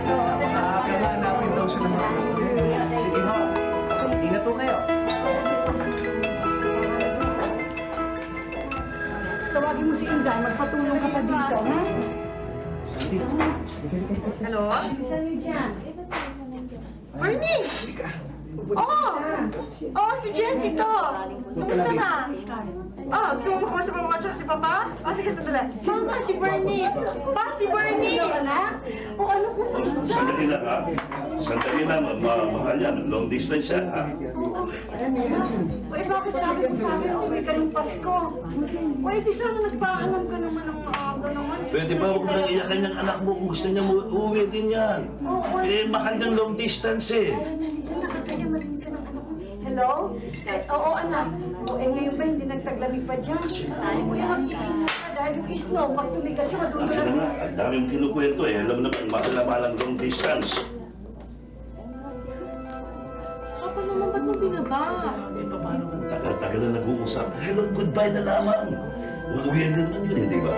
Hanapin daw siya ng mga sige ho. Ingat po kayo. Tawagin mo si Inday, magpatulong ka pa dito, ha? Hello? Saan niyo dyan? Bernie! Oh! Oh, si Jessie to! Kumusta na? Oh, gusto mo makamusta pa mga si Papa? Oh, sige, sandali. Mama, si Bernie! Pa, si Bernie! O ano kung isda? Sandali lang, ha? Sandali lang, mahal yan. Long distance yan, ha? Eh, bakit sabi mo sa akin uwi ka ng Pasko? O, di sana nagpaalam ka naman ng maaga naman. Pwede ba huwag nang iyakan yung anak mo kung gusto niya uuwi din yan? Eh, mahal yung long distance, eh. Nakakaya marinig ka ng anak mo. Hello? Oo, anak. O, ngayon ba hindi nagtaglamig pa dyan? O, mag-iingat ka dahil yung snow, pag tumigas siya, Bakit madudulas. na nga? Ang daming kinukwento, eh. Alam naman, mahal na mahal ang long distance. Papa naman, ba't mo binaba? Eh, paano man? Tagal-tagal na nag-uusap. Hello, goodbye na lamang. Uuwi din naman yun, hindi ba?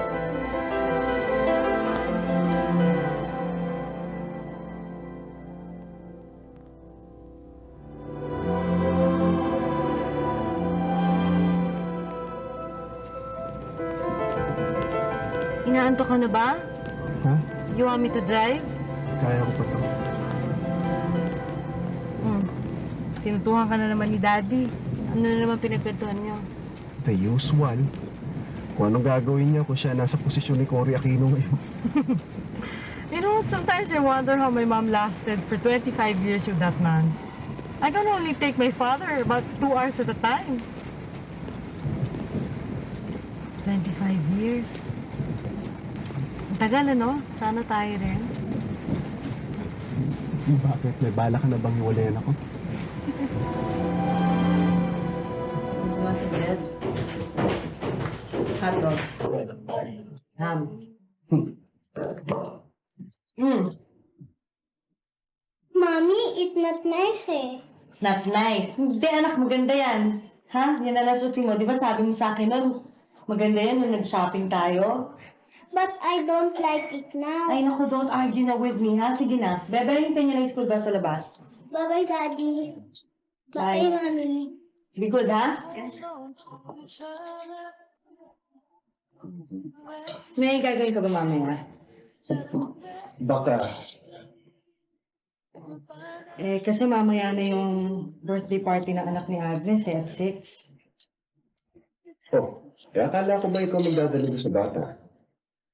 Inaantok ka na ba? Ha? You want me to drive? Kaya ko pa to. Tinutuhan ka na naman ni Daddy. Ano na naman pinagkwentuhan niyo? The usual. Kung anong gagawin niya kung siya nasa posisyon ni Cory Aquino ngayon. You know, sometimes I wonder how my mom lasted for 25 years with that man. I can only take my father about 2 hours at a time. 25 years. Ang tagal, ano? Sana tayo rin. Bakit? May bala ka na bang hiwalayan ako? You want a bread? Hot dog. Ham. Mommy, it's not nice eh. It's not nice. Hindi, anak, maganda yan. Ha? Yan na nasuti mo. Di ba sabi mo sa akin nun, maganda yan nung nag-shopping tayo? But I don't like it now. Ay, naku, don't argue na with me, ha? Sige na. Beberin niyo na yung school bus sa labas. Bye-bye, Daddy. Bye. Bye, Mommy. Be good, ha? May gagawin ka ba mamaya? Baka. Eh, kasi mamaya na yung birthday party ng anak ni Agnes at 6. Oh, akala ko ba ikaw magdadala sa bata?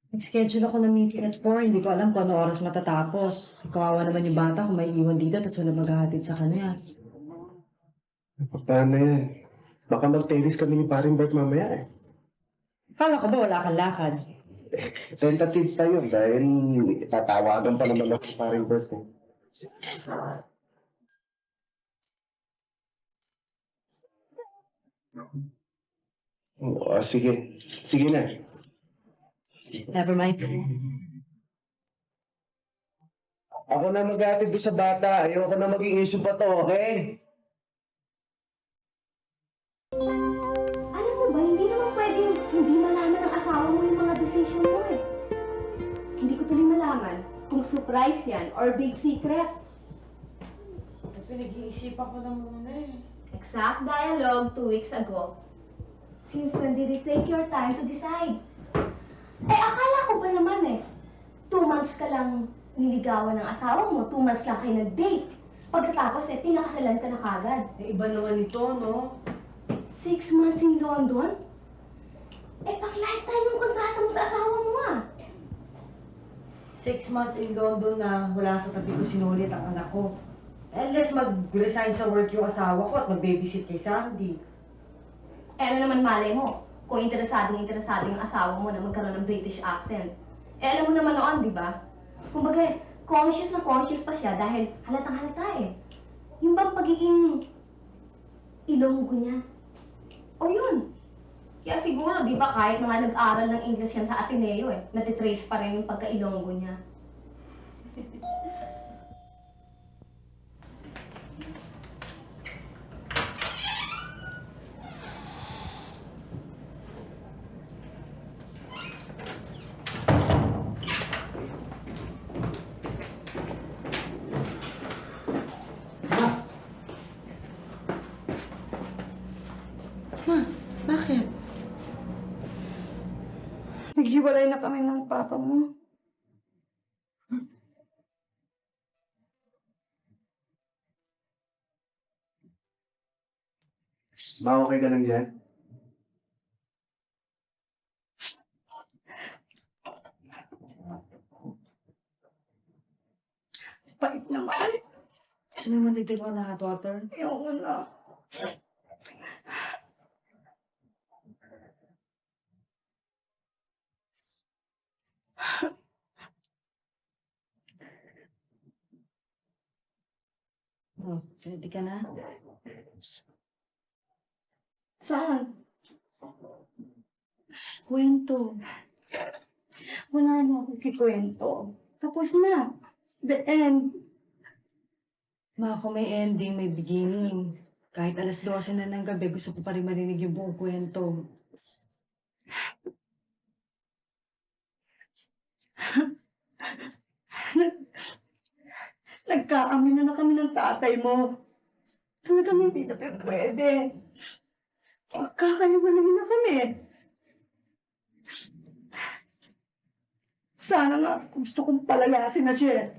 Nag-schedule ako ng meeting at 4. Hindi ko alam kung ano oras matatapos. Kawawa naman yung bata kung may iwan dito tapos wala maghahatid sa kanya. Paano yan? Baka mag-tennis kami ni paring Bert mamaya eh. Kala ko ba wala kang lakad? Tentative pa yun dahil tatawagan pa naman ako ni paring Bert eh. Sige. Sige na. Never mind. Ako na mag-atid doon sa bata. Ayoko na maging issue pa to, okay? Alam mo ba, hindi naman pwedeng hindi malaman ng asawa mo yung mga decision mo eh. Hindi ko tuloy malaman kung surprise yan or big secret. Pinag-iisipan ko na muna eh. Exact dialogue 2 weeks ago. Since when did it take your time to decide? Eh, akala ko ba naman eh, 2 months ka lang niligawan ng asawa mo, 2 months lang kayo nag-date. Pagkatapos eh, pinakasalan ka na kagad. Eh, iba naman ito, no? 6 months in London? Eh, pang-lifetime yung kontrata mo sa asawa mo ah. 6 months in London na wala sa tabi ko sinulit ang anak ko. Unless mag-resign sa work yung asawa ko at mag-babysit kay Sandy. Eh, ano naman malay mo? Kung interesado yung asawa mo na magkaroon ng British accent. Eh, alam mo naman noon, di ba? Kumbaga, conscious na conscious pa siya dahil halatang halata eh. Yung bang pagiging Ilonggo niya. O yun. Kaya siguro, di ba, kahit mga nag-aral ng English yan sa Ateneo eh, natitrace pa rin yung pagka-Ilonggo niya. Ma, bakit? Naghiwalay na kami ng papa mo. Ba, okay ka lang dyan? Pait naman. Gusto mo magdagdag ko na hot water? Ayoko na. Oh, ready ka na? Saan? Kwento. Wala na akong kikwento. Tapos na. The end. Ma, kung may ending, may beginning. Kahit alas 12 na ng gabi, gusto ko pa rin marinig yung buong kwento. Nagkaamin na kami ng tatay mo. Talagang hindi na pwede. Magkakahiwalay na kami. Sana nga gusto kong palalasin na siya.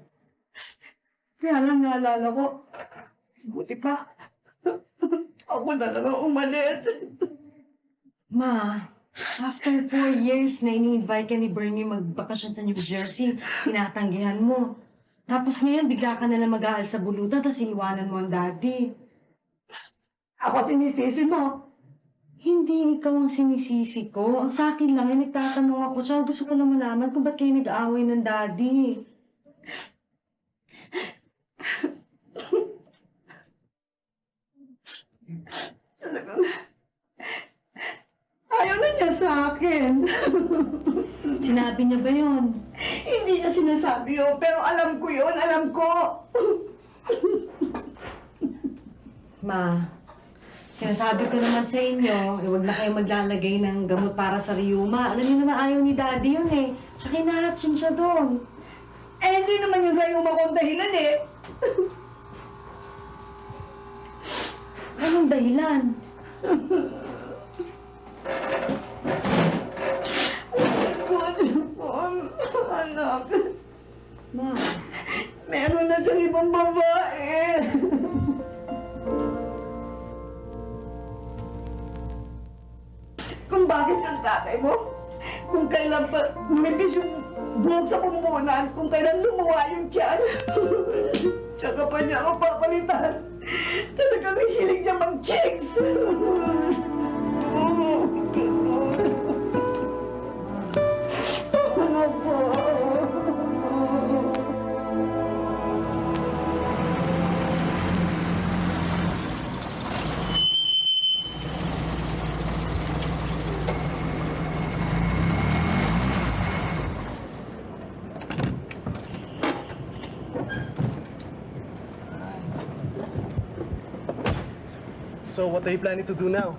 Kaya lang naalala ko, buti pa. Ako na lang ang umalis. Ma, after 4 years na ini-invite ka ni Bernie magbakasyon sa New Jersey, tinatanggihan mo. Tapos ngayon, bigla ka na lang mag-aal sa bulutan, tapos iniwanan mo ang daddy. Ako sinisisi mo. Hindi ikaw ang sinisisi ko. Ang sa akin lang, nagtatanong ako siya. Gusto ko lang malaman kung ba't kayo nag-aaway ng daddy. Talagang ayaw na niya sa akin. Sinabi niya ba yun? Hindi niya sinasabi yun, pero alam ko yun, alam ko. Ma, sinasabi ko naman sa inyo, huwag na kayo maglalagay ng gamot para sa Ryuma. Alam niyo naman ayaw ni daddy yun eh. Tsaka inahatsin siya doon. Eh, hindi naman yung Rayuma kong dahilan eh. Anong dahilan? Anak, Ma, meron na siyang ibang babae. Kung bakit ang tatay mo, kung kailan pa lumipis yung buhok sa pumbunan, kung kailan lumuwa yung tiyan, tsaka pa niya ako papalitan. Talagang hilig niya mag-chicks. Ano po? So, what are you planning to do now?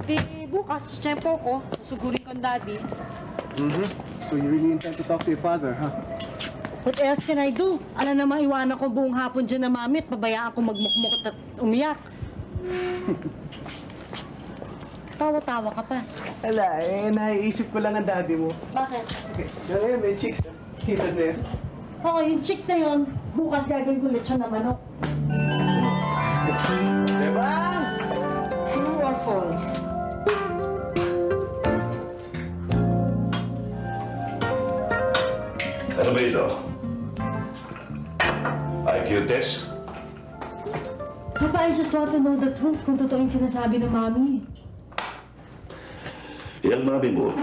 di bukas, tiyempo ko. Susugurin ko ang daddy. So, you really intend to talk to your father, huh? What else can I do? Alam na maiwanan ko buong hapon dyan na mamit. Pabayaan ko magmukmukot at umiyak. Tawa-tawa ka pa. Ala, naiisip ko lang ang daddy mo. Bakit? Okay, ngayon may chicks. Kita na yan. Oo, yung chicks na yun, bukas gagawin ko lechon na manok. Diba? True or false? Ano ba ito? IQ test? Papa, I just want to know the truth kung totoo yung sinasabi ng mami. Yung mami mo,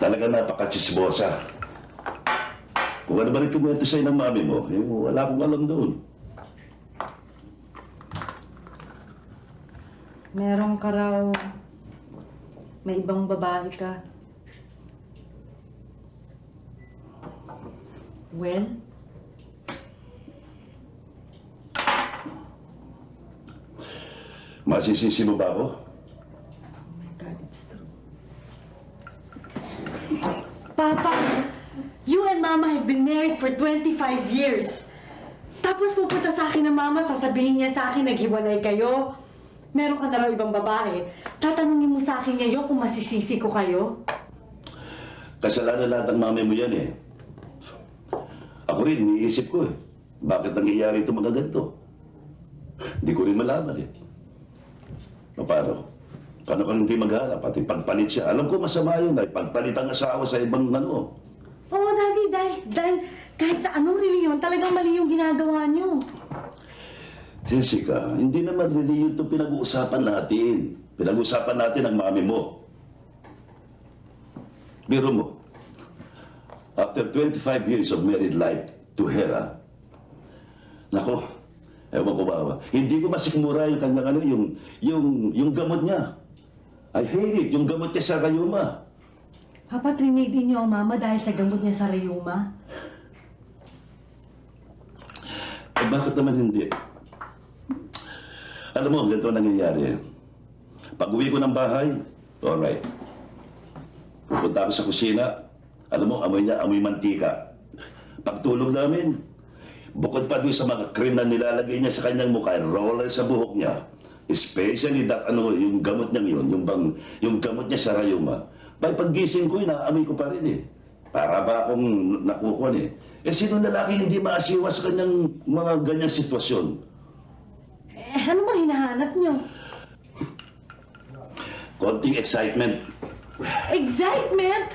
talaga napaka-chismosa. Kung ano ba rin kumwento sa'yo ng mami mo, wala akong alam doon. Meron ka raw, may ibang babae ka. Well? Masisisi mo ba ako? Oh my God, it's true. Papa, you and Mama have been married for 25 years. Tapos pupunta sa akin ng Mama, sasabihin niya sa akin, naghiwalay kayo. meron ka na raw ibang babae, tatanungin mo sa akin ngayon kung masisisi ko kayo? Kasalanan lahat ng mami mo yan eh. Ako rin, niisip ko eh. Bakit nangyayari ito mga ganito? Hindi ko rin malaman eh. O paano? Paano kang hindi maghanap? Pati pagpalit siya. Alam ko masama yun ay pagpalit ang asawa sa ibang ano. Oo, Daddy, dahil kahit sa anong reliyon, talagang mali yung ginagawa niyo. Jessica, hindi naman reliyon ito pinag-uusapan natin. Pinag-uusapan natin ang mami mo. Biro mo, after 25 years of married life to her, nako, ewan ko ba, hindi ko masikmura yung kanyang ano, yung gamot niya. I hate it, yung gamot niya sa rayuma. Papa, trinade niyo ang mama dahil sa gamot niya sa rayuma. Eh bakit naman hindi? Alam mo, ganito ang nangyayari. Pag uwi ko ng bahay, alright. Pupunta ako sa kusina, alam mo, amoy niya, amoy mantika. Pagtulog namin, bukod pa doon sa mga cream na nilalagay niya sa kanyang mukha, roller sa buhok niya, especially that, ano, yung gamot niya yun, yung gamot niya sa rayuma. Paggising ko, inaamoy ko pa rin eh. Para ba akong nakukuha eh. Eh, sino lalaki hindi maasiwa sa kanyang mga ganyang sitwasyon? Eh, ano ba hinahanap niyo? Konting excitement. Excitement?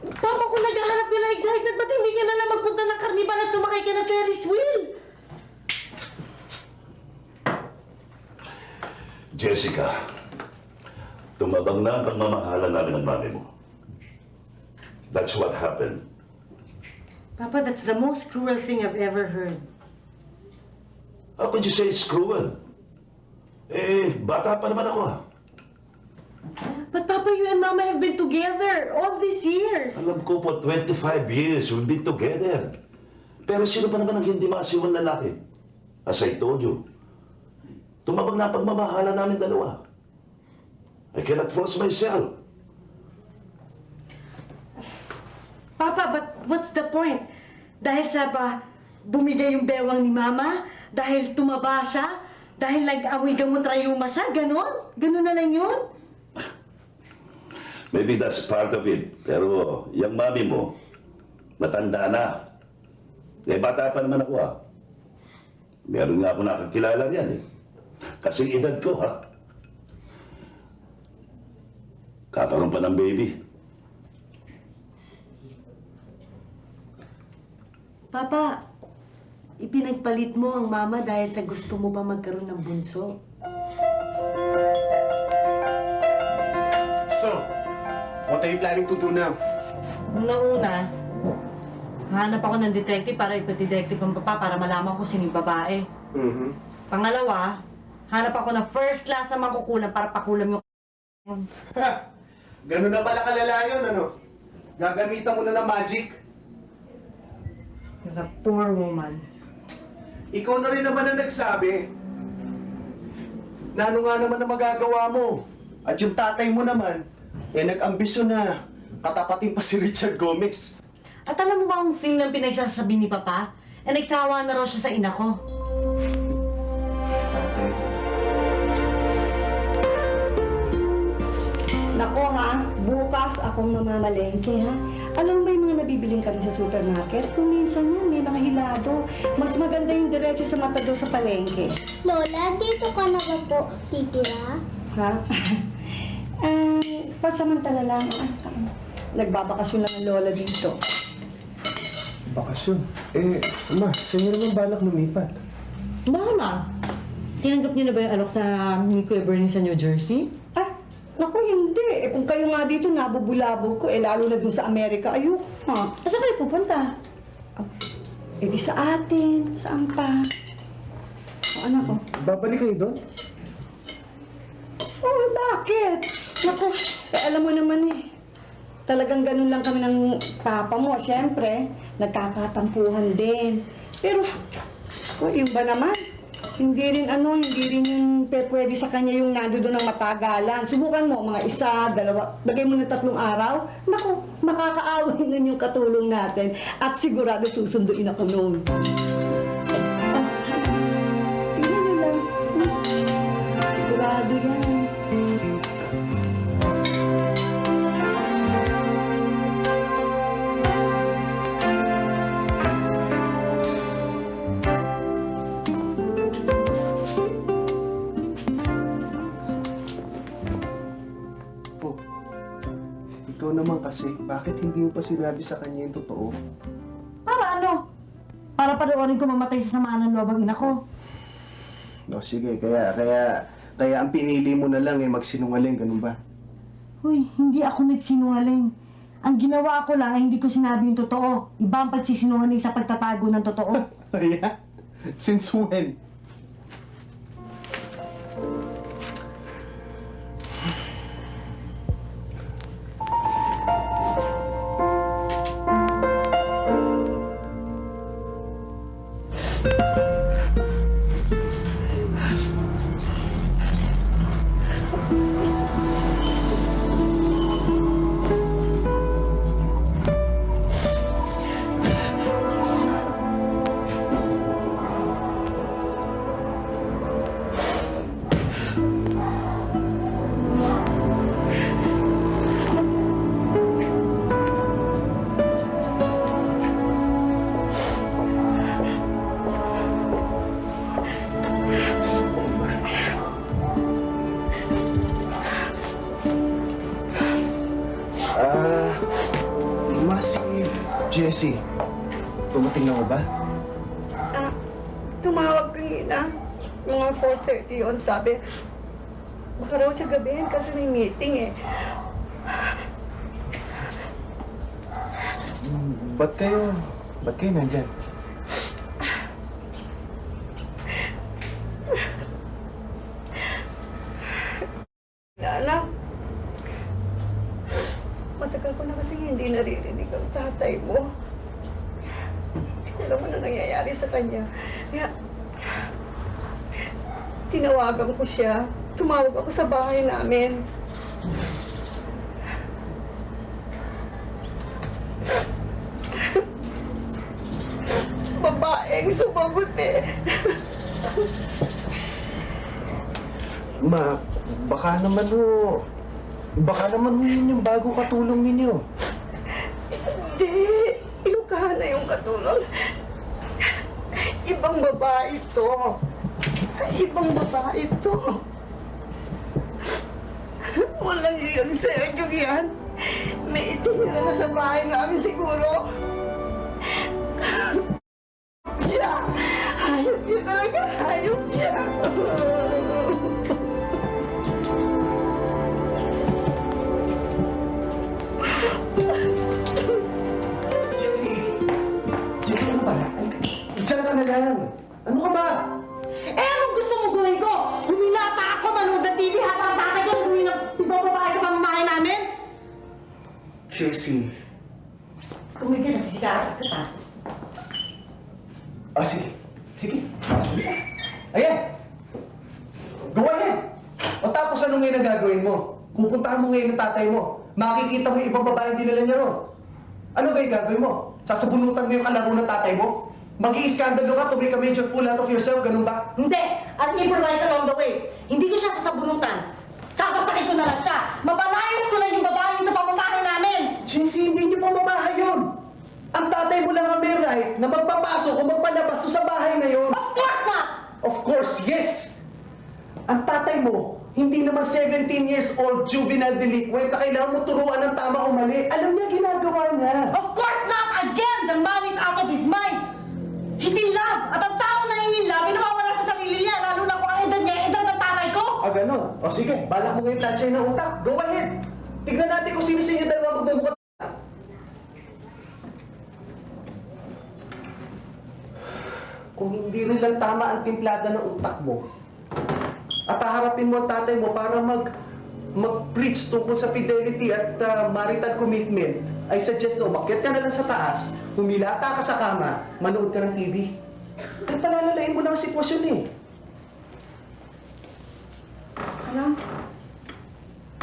Papa, kung naghahanap ka ng excitement, ba't hindi ka na lang magpunta ng karnibal at sumakay ka ng Ferris wheel? Jessica, tumabang na ang pagmamahalan namin ng mami mo. That's what happened. Papa, that's the most cruel thing I've ever heard. How could you say it's cruel? Eh, bata pa naman ako ah. But Papa, you and Mama have been together all these years. Alam ko po, 25 years we've been together. Pero sino ba naman ang hindi maasiwang lalaki? As I told you, tumabang na ang pagmamahalan namin dalawa. I cannot force myself. Papa, but what's the point? Dahil sa ba, bumigay yung bewang ni Mama? Dahil tumaba siya? Dahil nag-amoy gamot rayuma siya? Ganon? Ganon na lang yun? Maybe that's part of it. Pero yung mami mo, matanda na. Eh, bata pa naman ako ah. Meron nga ako nakakilala riyan eh. Kasing edad ko ha. Kakaroon pa ng baby. Papa, ipinagpalit mo ang Mama dahil sa gusto mo pa magkaroon ng bunso. So, what are you planning to do now? Una-una, hanap ako ng detective para ipatidetective ang papa para malaman ko sino yung babae. Mm-hmm. Pangalawa, hanap ako ng first class na makukulam para pakulam yung Ha! Ganun na pala kalala yun, ano? Gagamitan mo na ng magic. The poor woman. Ikaw na rin naman ang nagsabi. Na ano nga naman ang magagawa mo? At yung tatay mo naman, eh nag-ambisyon na katapatin pa si Richard Gomez. At alam mo ba ang thing ng pinagsasabi ni Papa? Eh, nagsawa na raw siya sa ina ko. Nako ha, bukas akong mamamalengke ha. Alam mo ba yung mga nabibiling kami sa supermarket? Kung minsan yan, may mga hilado. Mas maganda yung diretso sa matador sa palengke. Lola, dito ka na ba po titira? Ha? Pansamantala lang. Nagbabakasyon lang ang lola dito. Bakasyon? Eh, ma, sa'yo naman balak lumipat. Mama, tinanggap niyo na ba yung alok sa ni Kuya Bernie sa New Jersey? Ah, naku hindi. Eh kung kayo nga dito nabubulabog ko, eh lalo na dun sa Amerika, ayun ha. Saan kayo pupunta? Eh di sa atin, saan pa? O anak ko. Babalik kayo doon? Oh, bakit? Naku, eh, alam mo naman eh. Talagang ganun lang kami ng papa mo. Siyempre, nagkakatampuhan din. Pero, oh, yung ba naman? Hindi rin yung pwede sa kanya yung nando doon ng matagalan. Subukan mo, mga 1, 2, bagay mo ng 3 araw. Naku, makakaaway nun yung katulong natin. At sigurado susunduin ako noon. Tingnan nyo lang. Sigurado. Ikaw naman kasi, bakit hindi mo pa sinabi sa kanya yung totoo? Para ano? Para panoorin ko mamatay sa samaan ng loob ang ina ko. No, sige, kaya ang pinili mo na lang magsinungaling, ganun ba? Hoy, hindi ako nagsinungaling. Ang ginawa ko lang ay hindi ko sinabi yung totoo. Iba ang pagsisinungaling sa pagtatago ng totoo. Yeah? Since when? Ma, si Jessie. Tumating na mo ba? Tumawag kanina. Mga 4:30 yun, sabi. Baka raw siya gabihin kasi may meeting eh. Ba't kayo nandyan? Anak, matagal ko na kasi hindi naririnig ang tatay mo. Hindi ko alam ano nangyayari sa kanya. Kaya, tinawagan ko siya. Tumawag ako sa bahay namin. Babaeng sumagot eh. Ma, baka naman yun yung bagong katulong ninyo. Hindi. Ilukahan na yung katulong. Ibang babae ito. Ibang babae ito. Walang iyang Sergio yan. May itinira na sa bahay namin siguro. Siya. Hayop niya talaga. Hayop siya. Jessie, ano ba? Diyan ka na lang. Ano ka ba? Eh, anong gusto mo gawin ko? Huminata ako, manood ng TV habang ang tatay ko nagawin ng ibang babae sa pamamahay namin? Jessie. Tumigil sa sisigaran kita. Sige. Sige. Ayan. Go ahead. O tapos ano ngayon ang gagawin mo? Pupuntahan mo ngayon ng tatay mo. Makikita mo yung ibang babaeng dinala niya ron. Ano ngayon gagawin mo? Sasabunutan mo yung kalaro ng tatay mo? Mag-i-iskandalo ka to make a major fool out of yourself, ganun ba? Hindi! At improvise along the way. Hindi ko siya sasabunutan. Sasaksakin ko na lang siya. Mapalayas ko lang yung babae niyo sa pamamahay namin. Jessie, hindi niyo pamamahay yun. Ang tatay mo lang ang may right na magpapasok o magpalabas to sa bahay na yun. Of course not! Of course, yes! Ang tatay mo, hindi naman 17 years old juvenile delinquent na kailangan mo turuan ng tama o mali. Alam niya ginagawa niya. Of course not! Again, the man is out of his mind. He's in love. At ang tao na in love, nawawala sa sarili niya. Lalo na kung ang edad niya, edad ng tatay ko. Ganon. O sige, balak mo ngayon tansya ng utak. Go ahead. Tignan natin kung sino sa inyo dalawa magmumukha. Kung hindi rin lang tama ang timplada ng utak mo, at haharapin mo ang tatay mo para mag-preach tungkol sa fidelity at marital commitment, I suggest na umakyat ka na lang sa taas, humilata ka sa kama, manood ka ng TV. At palalalain mo na ang sitwasyon eh. Alam,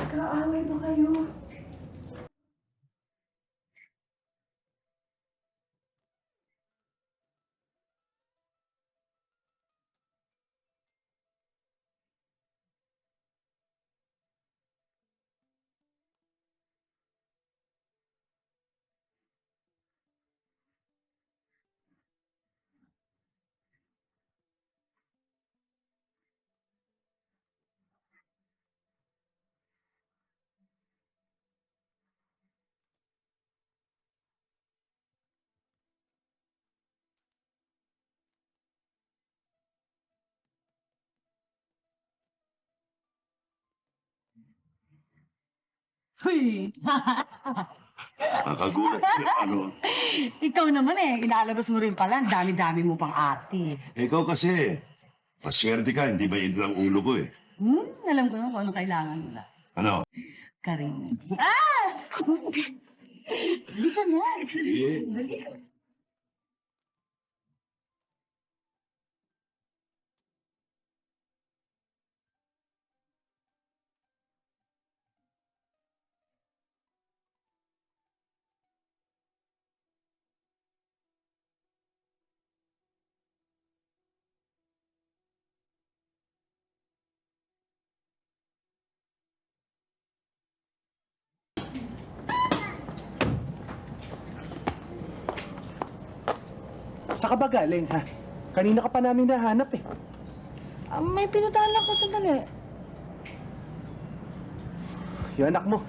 kaaway ba kayo? Uy! Nakagulat ano. Ikaw naman ilalabas mo rin pala. Ang dami-dami mo pang ate. Ikaw kasi, maswerte ka, hindi ba yun lang ulo ko eh. Alam ko na kung ano kailangan nila. Ano? Karin. Ah! Hindi ka na. Sige. Saan ka ba galing, ha? Kanina ka pa namin nahanap, eh. May pinuntahan lang ko sandali. Yung anak mo,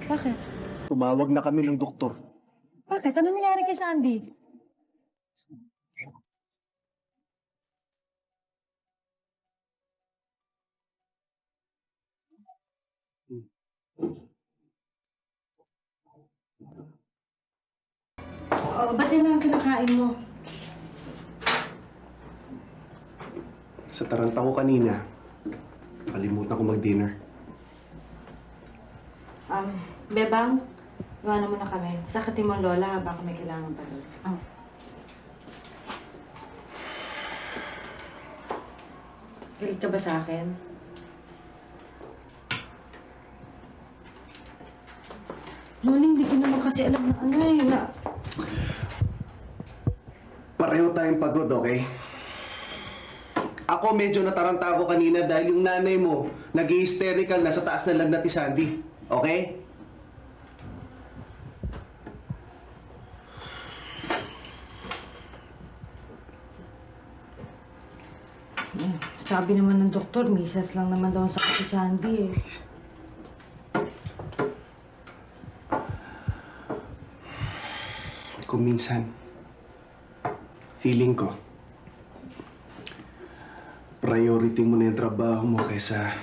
Bakit? tumawag na kami ng doktor. Bakit? Ano nangyari kay Sandy? Ba't yan ang kinakain mo? Sa taranta ko kanina, nakalimutan ko mag-dinner. Bebang, iwanan mo na kami. Sakatin mo ang lola, baka may kailangan pa doon. Galit ka ba sa akin? Lola, hindi ko naman kasi alam na na... Pareho tayong pagod, okay? Ako medyo nataranta ako kanina dahil yung nanay mo nag-hysterical na sa taas ng lagnat ni Sandy. Okay? Sabi naman ng doktor, misas lang naman daw ang sakit si Sandy eh. Kung minsan, feeling ko, priority mo na yung trabaho mo kaysa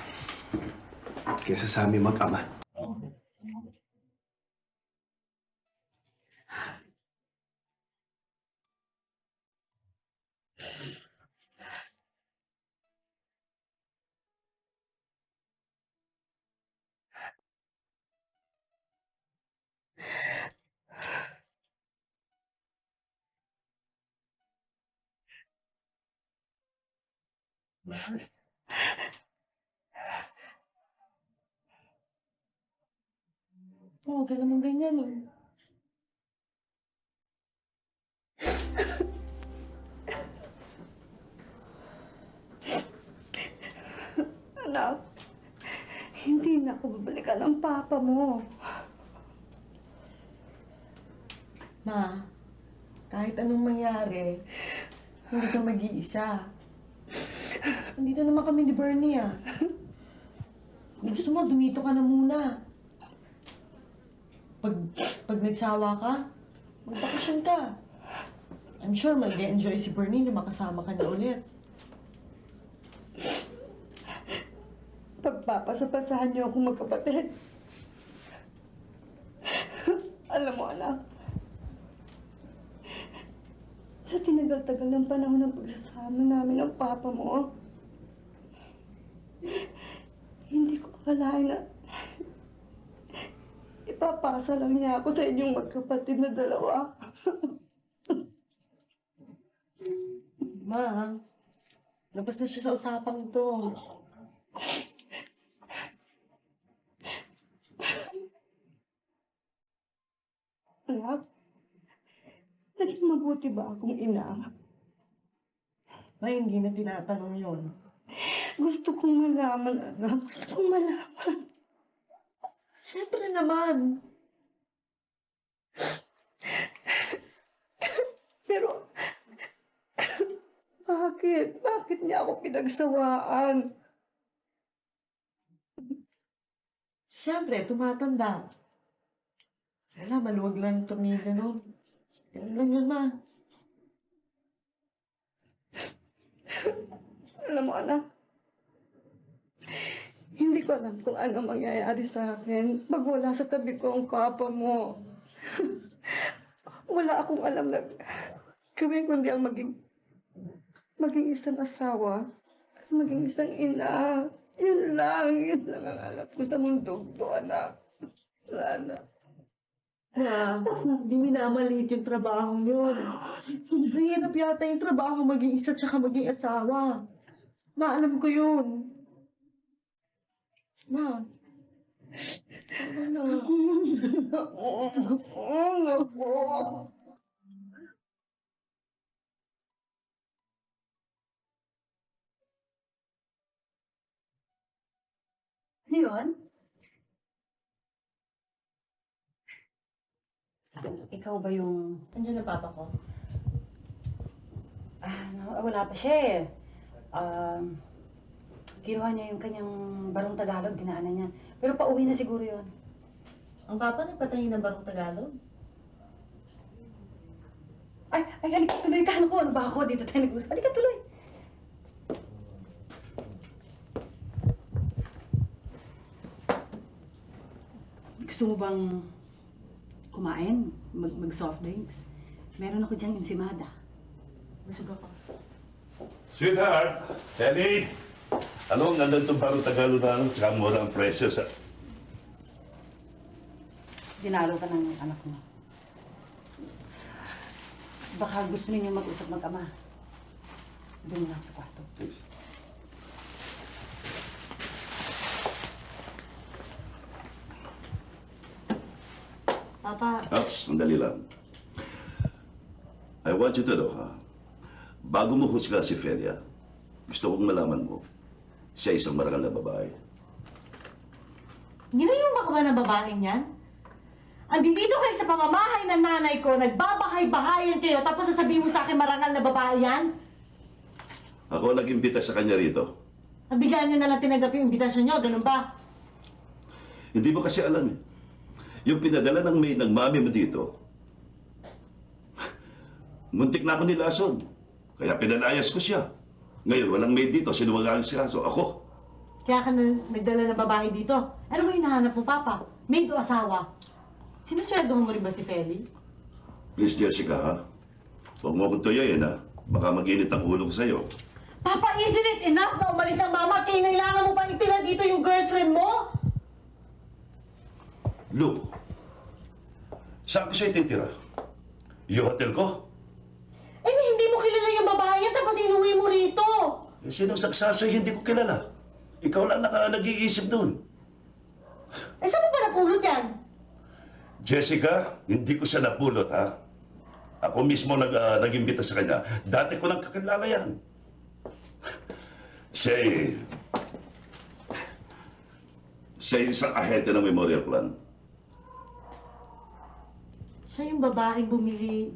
sa amin mag-ama. Huwag ka naman ganyan eh. Anak, hindi na ako babalikan ng papa mo. Ma, kahit anong mangyari, hindi ka mag-iisa. Nandito naman kami ni Bernie ah. Kung gusto mo, dumito ka na muna. Pag nagsawa ka, magbakasyon ka. I'm sure mag-enjoy si Bernie na makasama ka na ulit. Pagpapasapasahan niyo akong magkapatid. Alam mo, anak, sa tinagal-tagal ng panahon ng pagsasama namin ng papa mo, hindi ko akalain na ipapasa lang niya ako sa inyong magkapatid na dalawa. Ma, labas na siya sa usapang ito. Anak, naging mabuti ba akong ina? Ma, hindi na tinatanong yun. Gusto kong malaman, anak. Gusto kong malaman. Siyempre naman. Pero, bakit? Bakit niya ako pinagsawaan? Siyempre, tumatanda. Wala, maluwag lang yung tornilyo nun. Ganun lang yun, ma. Alam mo, anak, Hindi ko alam kung ano mangyayari sa akin pag wala sa tabi ko ang papa mo. Wala akong alam na gawin kundi ang maging isang asawa at maging isang ina. Yun lang ang alam ko sa mundo to, anak. Sana. Ma, hindi minamaliit yung trabaho yun. Mahirap yata yung trabaho maging isa tsaka maging asawa. Ma, alam ko yun. Ma. Ano? Yun? Ikaw ba yung... Andiyan na papa ko. Wala pa siya eh. Kinuha niya yung kanyang barong Tagalog, dinaanan niya. Pero pauwi na siguro yun. Ang papa nagpatayin ng barong Tagalog? Ay, halika tuloy ka. Ano ko? Ano ba ako? Dito tayo nag-usap. Halika tuloy. Gusto mo bang kumain? Mag-soft drinks? Meron ako diyang ensimada. Busog ako. Sweetheart, Ellie, ano ang ganda itong parang Tagalog na ano, tsaka mura ang presyo sa... Dinalo ka ng anak mo. Baka gusto ninyo mag-usap mag-ama. Doon na ako sa kwarto. Please. Papa, Ops, sandali lang. I want you to know, ha? Bago mo husga si Felia, gusto kong malaman mo, siya isang marangal na babae. Ginayuma ka ba ng babaeng yan? Andito kayo sa pamamahay ng nanay ko, nagbabahay-bahayan kayo, tapos sasabihin mo sa akin marangal na babae yan? Ako ang nag-imbita sa kanya rito. Nabigyan niyo na lang tinanggap yung imbitasyon niyo, ganun ba? Hindi mo kasi alam eh. Yung pinadala ng maid ng mami mo dito, muntik na ako nilason. Kaya pinalayas ko siya. Ngayon, walang maid dito, sinuwagaan siya. So ako, Kaya ka na nagdala ng babae dito. Ano ba hinahanap mo, Papa? Maid o asawa? Sinusweldohan mo rin ba si Feli? please Jessica ha, huwag mo akong tuyayin ha. Baka mag-init ang ulo ko sa'yo. Papa, isn't it enough na umalis ang mama? Kailangan mo pa itira dito yung girlfriend mo? Lu, saan ko siya ititira? Yung hotel ko? Eh, hindi mo kilala yung babae yan, tapos inuwi mo rito. Eh, sinong saksasay hindi ko kilala? Ikaw lang nag-iisip doon. Eh, saan mo pa napulot yan? Jessica, hindi ko siya napulot, ha? Ako mismo nag-imbita sa kanya. Dati ko lang kakilala yan. Siya isang ahente ng Memorial Plan. Siya yung babaeng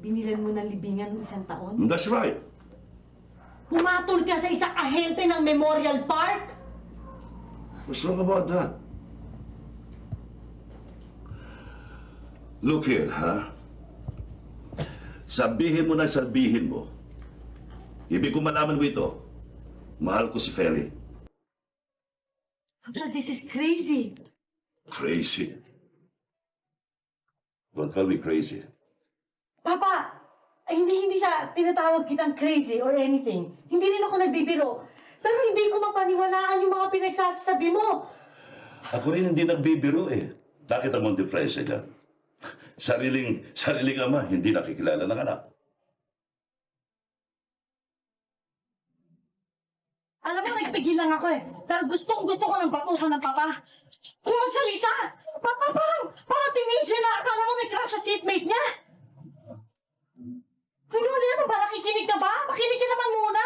binilan mo ng libingan ng isang taon? That's right. Pumatol ka sa isang ahente ng Memorial Park? What's wrong about that? Look here, ha? Sabihin mo na sabihin mo. Ibig ko malaman mo ito. Mahal ko si Feli. Papa, this is crazy. Crazy. Don't call me crazy. Papa, hindi sa tinatawag kitang crazy or anything. Hindi rin ako nagbibiro. Pero hindi ko mapaniwalaan yung mga pinagsasabi mo. Ako rin hindi nagbibiro eh. Bakit ang mga diferensya niya? Sariling ama, hindi nakikilala ng anak. Alam mo, nagpigil lang ako eh. Pero gusto ko ng batusan ng papa. Kung magsalita! Papa, parang teenager na akala mo may crush sa seatmate niya. Ano yan? Ba nakikinig ka ba? Makinig ka naman muna.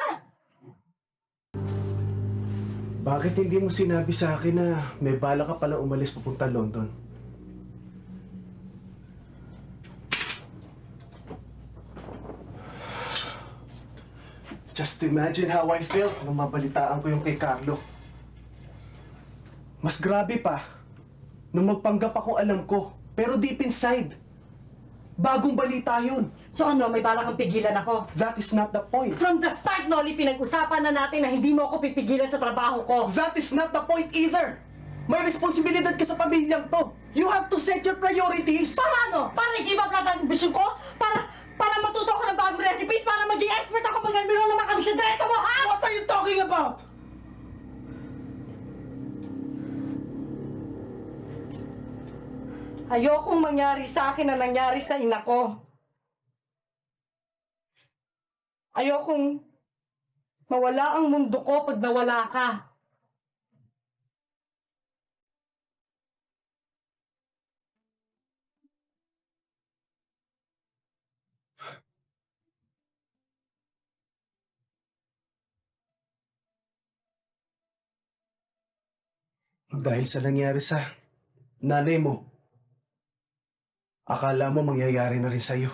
Bakit hindi mo sinabi sa akin na may bala ka pala umalis papunta London? Just imagine how I felt nung mabalitaan ko yung kay Carlo. Mas grabe pa, nung magpanggap ako alam ko, pero deep inside, Bagong balita yun. So ano, may balak kang pigilan ako? That is not the point. From the start, Noli, pinag-usapan na natin na hindi mo ako pipigilan sa trabaho ko. That is not the point either. May responsibilidad ka sa pamilyang to. You have to set your priorities. Para ano? Para i-give up lahat ang ambisyon ko? Para matuto ako ng bagong recipes? Para maging expert ako mag-almiro naman kami sa direto mo, ha? What are you talking about? Ayokong mangyari sa akin na nangyari sa ina ko. Ayokong mawala ang mundo ko pag nawala ka. Dahil sa nangyari sa nanay mo, akala mo mangyayari na rin sa'yo.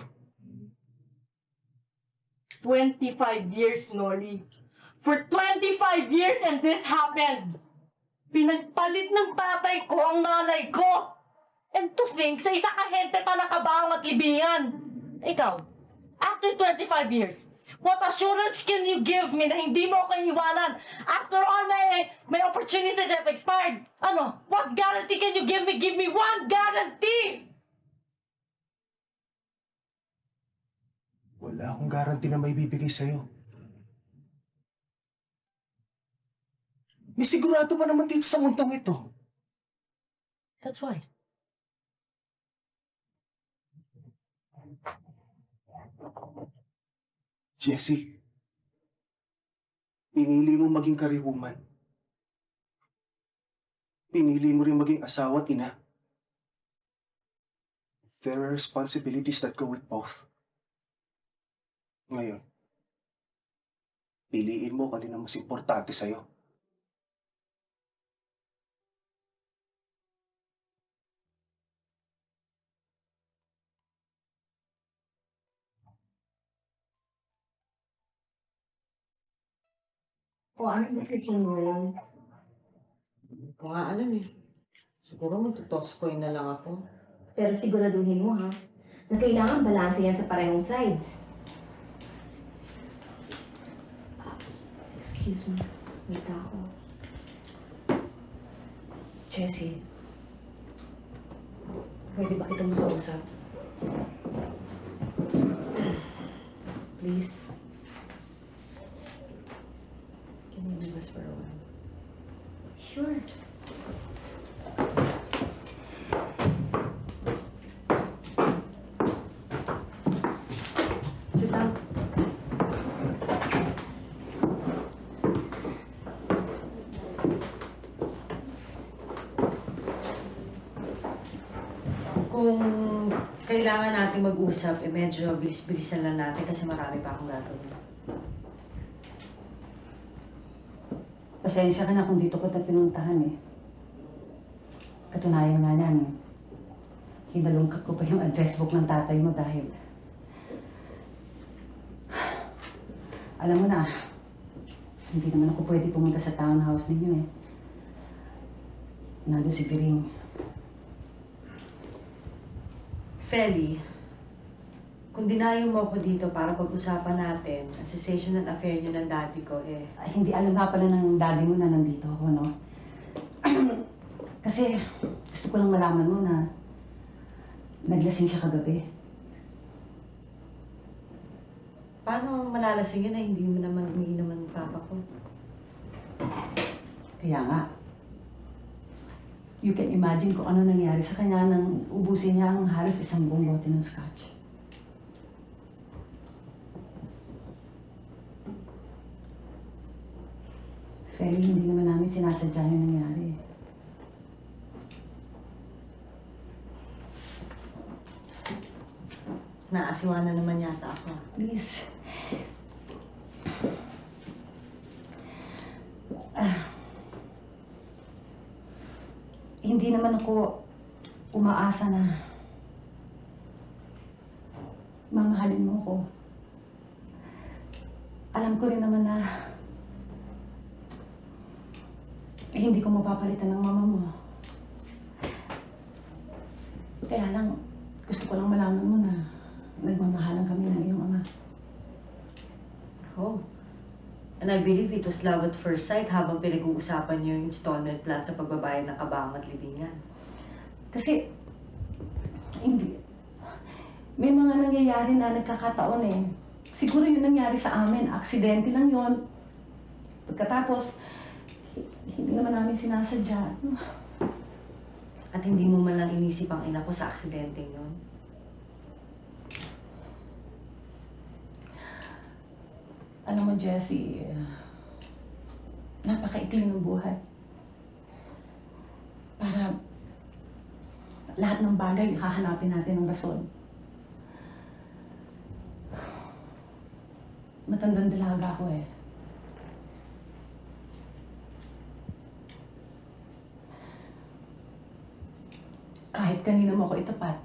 25 years, Noli. For 25 years and this happened. Pinagpalit ng tatay ko ang nanay ko. And to think, sa isang ahente pa nakabaong at libingan. Ikaw, after 25 years, what assurance can you give me na hindi mo ako iwanan? After all, my opportunities have expired. Ano? What guarantee can you give me? Give me one guarantee! Wala akong guarantee na may bibigay sa'yo. May sigurado pa naman dito sa mundong ito. That's why. Jessie, pinili mo maging career woman. Pinili mo rin maging asawa at ina. There are responsibilities that go with both. Ngayon, piliin mo kung alin ang mas importante sa'yo. O, anong decision mo yun? Hindi ko nga alam eh. Siguro magtutoskoy na lang ako. Pero siguraduhin mo, ha, na kailangan balanse yan sa parehong sides. Excuse me. Wait ako. Jessie, pwede ba kitang makausap? Please. Can you leave us for a while? Sure. Sit down. Kung kailangan natin mag-usap, medyo bilis-bilisan lang natin kasi marami pa akong gagawin. Pasensya ka na kung dito ko na pinuntahan eh. Katunayan nga yan eh. Hinalungkat ko pa yung address book ng tatay mo dahil... Alam mo na, hindi naman ako pwede pumunta sa townhouse ninyo eh. Nandun si Biring. Feli, kung dinayo mo ako dito para pag-usapan natin ang sensational affair niyo ng daddy ko, Ay, hindi alam nga pala ng daddy mo na nandito ako, no? Kasi gusto ko lang malaman mo na naglasing siya kagabi. paano malalasing yun na hindi mo naman umiinom ang papa ko? Kaya nga, you can imagine kung ano nangyari sa kanya nang ubusin niya ang halos isang buong bote ng scotch. Feli, hindi naman namin sinasadya yung nangyari. Naasiwa na naman yata ako. Please. Hindi naman ako umaasa na mamahalin mo ko. Alam ko rin naman na hindi ko mapapalitan ng mama mo. Kaya lang, Gusto ko lang malaman mo na nagmamahalan kami ng iyong ama. Oh. And I believe it was love at first sight habang pinag-uusapan niyo yung installment plan sa pagbabayad ng kabang at libingan. Kasi, hindi. May mga nangyayari na nagkakataon eh. Siguro yun nangyari sa amin. Aksidente lang yon. Pagkatapos, hindi naman namin sinasadya. At hindi mo man lang inisip ang ina ko sa aksidente yun. Alam mo, Jessie, napakaikli ng buhay. Para lahat ng bagay, hahanapin natin ng rason. Matandang dalaga ako eh. Kahit kanino mo ako itapat,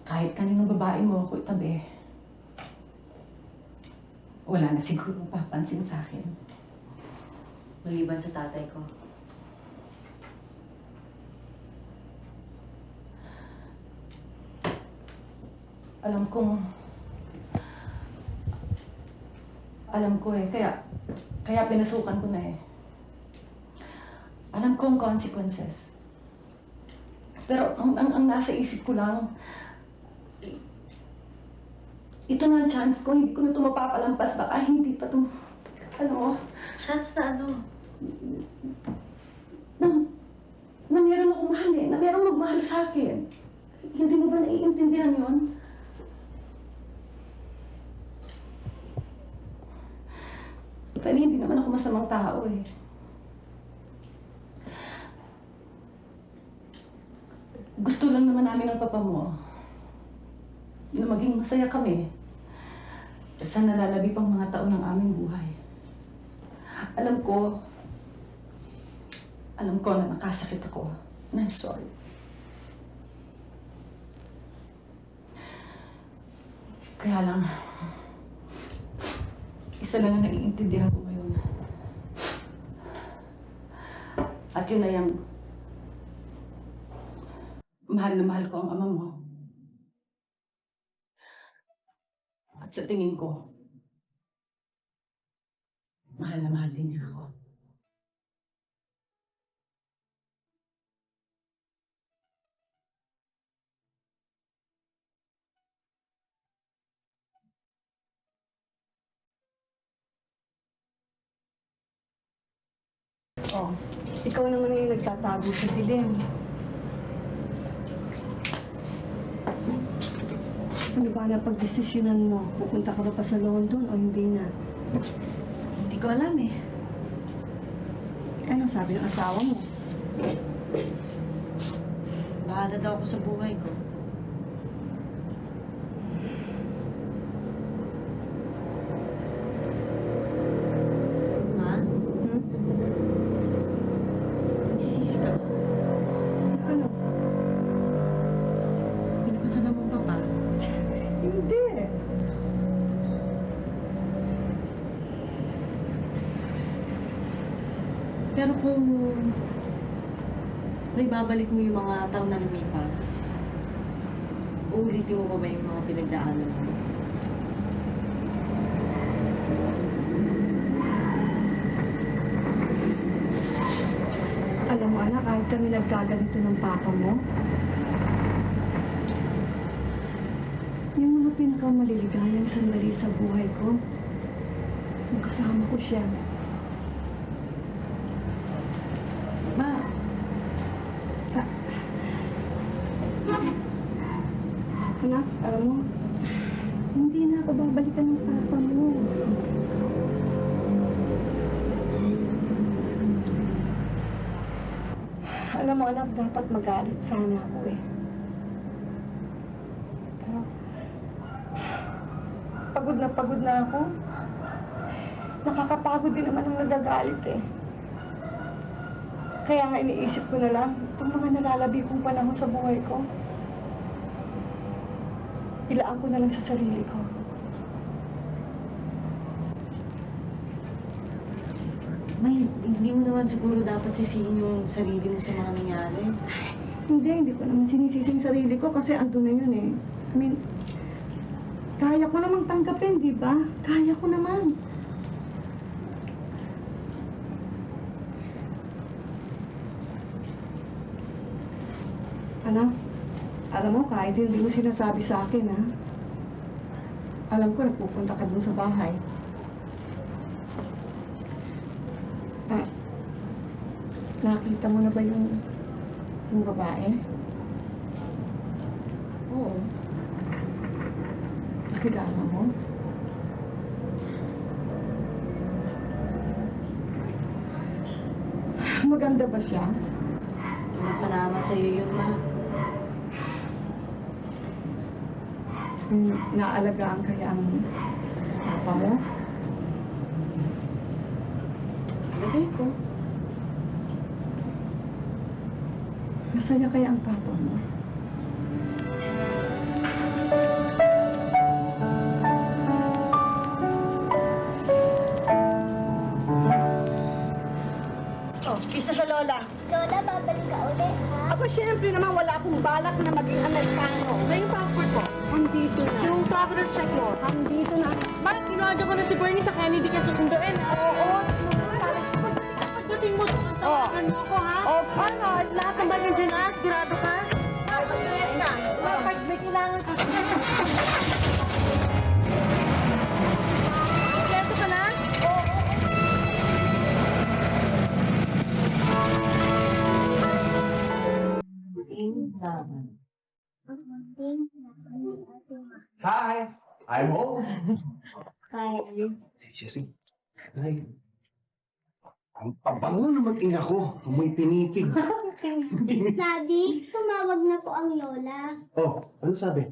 kahit kaninong babae mo ako itabi, wala na siguro papansin sa akin. Maliban sa tatay ko. Alam ko eh, kaya pinasukan ko na eh. Alam ko ang consequences. Pero ang nasa isip ko lang, ito na ang chance ko, hindi ko na ito mapapalampas, baka hindi pa ito, alam mo, Chance na ano? na meron akong mahal eh, na meron magmahal sa akin. Hindi mo ba naiintindihan yun? Pero hindi naman ako masamang tao eh. Gusto lang naman namin ng papa mo na maging masaya kami sa nalalabi pang mga taon ng aming buhay. Alam ko na nakasakit ako. And I'm sorry. Kaya lang, isa lang ang naiintindihan ko ngayon. At yun na yung mahal na mahal ko ang ama mo. At sa tingin ko, mahal na mahal din niya ako. Oh, ikaw naman yung nagtatago sa dilim. Ano ba na pagdesisyonan mo? Pupunta ka ba pa sa London o hindi na? Hindi ko alam eh. Ano sabi ng asawa mo? Bahala daw ako sa buhay ko. Ma? Nagsisisi ka ba? Ano? Pinapasan mo pa ba? Hindi. Pero kung may babalik mo yung mga taon na lumipas, uulitin mo pa ba yung mga pinagdaanan mo? Alam mo anak, kahit kami nagkaganito ng papa mo, yung mga pinakamaliligayang sandali sa buhay ko, nung kasama ko siya. Ma, Anak, alam mo, hindi na ako babalikan ng papa mo. Alam mo anak, dapat magalit sana ako eh. Pero, pagod na ako. Nakakapagod din naman ang nagagalit eh. Kaya nga iniisip ko na lang, itong mga nalalabi kong panahon sa buhay ko, ilaan ko na lang sa sarili ko. May, hindi mo naman siguro dapat sisihin yung sarili mo sa mga nangyari. Hindi ko naman sinisisi yung sarili ko kasi andun na yun eh. I mean, kaya ko namang tanggapin, di ba? Kaya ko naman. Anak, alam mo, kahit hindi mo sinasabi sa akin, ha? Alam ko, nagpupunta ka dun sa bahay. Ah, nakita mo na ba yung babae? Oo. Nakilala mo? Maganda ba siya? Ano pa naman sa'yo yun, ma? Naalagaan kaya ang papa mo? Lagay ko. Masaya kaya ang papa mo? Oh, isa sa lola. Lola, babalik ka uli, ha? Aba, syempre naman wala akong balak na maging Amerikano. Na yung passport mo? Andito na. Yung traveler's check mo? Andito na. Ma, kinuha ko na si Bernie sa Kennedy ka susunduin, ha? Oo. Pagdating mo doon, tawagan mo ako, ha? Oh, Ano? Lahat ng bagay dyan, ha? Sigurado ka? Mag-ingat ka. Pag may kailangan ka. Kompleto ka na? Hi! I'm home! Hi. Hey, Jessie. Hi. Ang pabango na mag-ina ko. Amoy pinipig. Daddy, tumawag na po ang lola. Oh, ano sabi?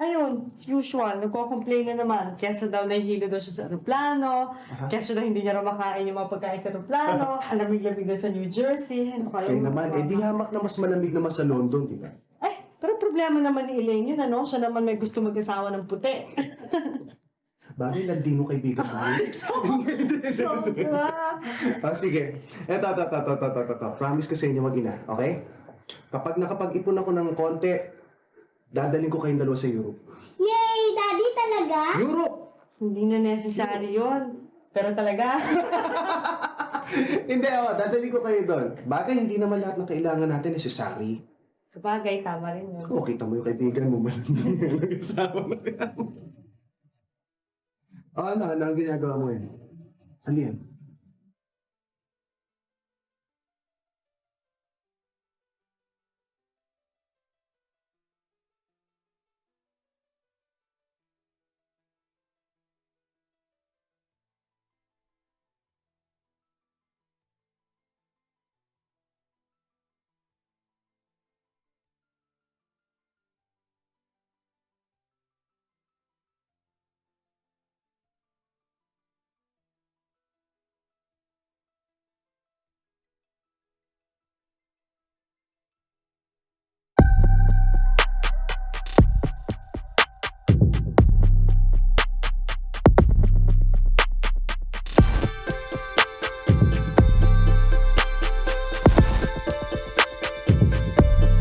Ayun, as usual, nagko-complain na naman. Kesa daw nahihilo daw siya sa aeroplano, kesa daw hindi niya raw makain yung mga pagkain sa aeroplano, alamig-lamig daw sa New Jersey. Ano kaya Kaya naman, di hamak na mas malamig naman sa London, di ba? Pero problema naman ni Elaine yun, ano? Siya naman may gusto mag-asawa ng puti. Bagay, Ladino kaibigan mo. Sobra! Sige. Eto. Promise ko sa inyo mag-ina, okay? Kapag nakapag-ipon ako ng konti, dadalhin ko kayong dalawa sa Europe. Yay! Daddy talaga? Europe! Hindi na necessary yun. Pero talaga. Hindi, dadalhin ko kayo doon. Bagay, hindi naman lahat ng kailangan natin necessary. Sabagay, tama rin yun. Oh, kita mo yung kaibigan mo, malamang nag-asawa na yan. Ano ang ginagawa mo yan? Ano yan?